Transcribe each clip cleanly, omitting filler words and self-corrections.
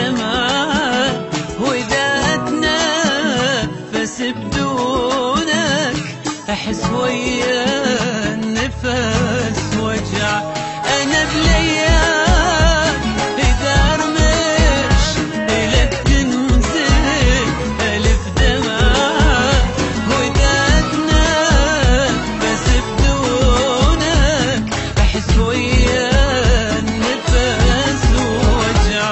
الدمع وإذا أتنفس بدونك أحس ويا النفس وجع. أنا بالأيام إذا أرمش إلك تنزل ألف دمع وإذا أتنفس بدونك أحس ويا النفس وجع.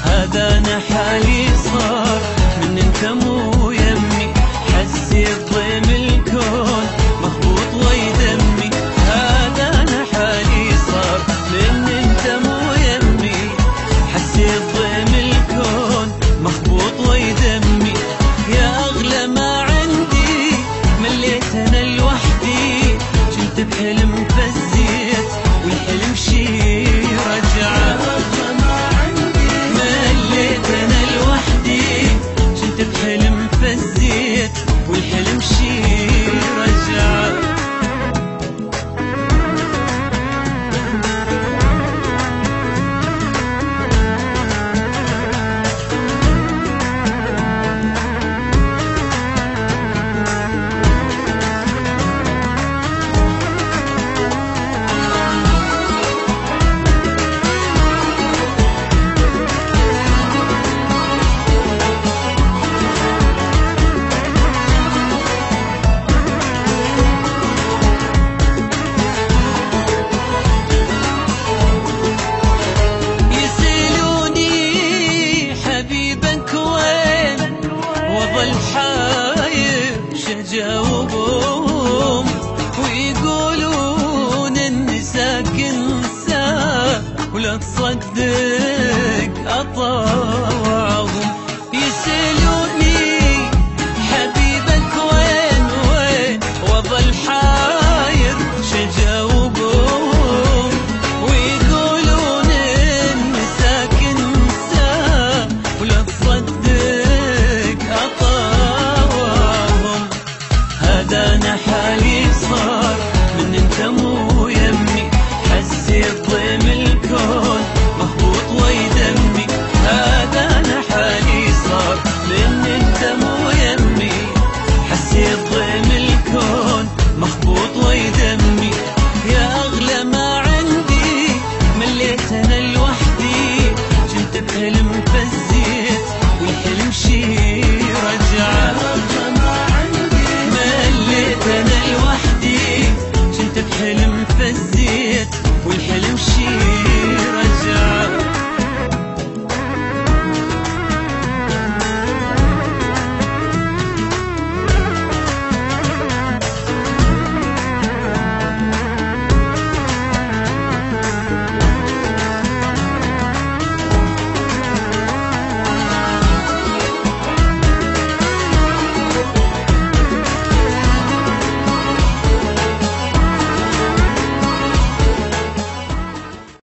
هذا أنا حالي صار من أنت مو يمي، حسيت ضيم الكون مخبوط ويدمي. هذا أنا حالي صار من أنت مو يمي، حسيت ضيم الكون مخبوط ويدمي. يا أغلى ما عندي مليت أنا لوحدي، كنت بحلم فزيت والحلم شي رجع. مليت أنا لوحدي كنت بحلم فزيت والحلم شي رجع. وظل حاير شجاوبهم ويقولون اني ساكن ساعة ولا تصدق اطاوعهم. يسألوني حبيبك وين وين، وظل حاير شجاوبهم ويقولون اني ساكن ساعة ولا تصدق أطاوعهم. هذا أنا حالي صار من أنت مو يمي، حسيت ضيم الكون مخبوط ويدمي. هذا أنا حالي صار من أنت مو يمي، حسيت ضيم الكون مخبوط ويدمي. يا أغلى ما عندي مليت أنا لوحدي، كنت بحلم فزيت والحلم شي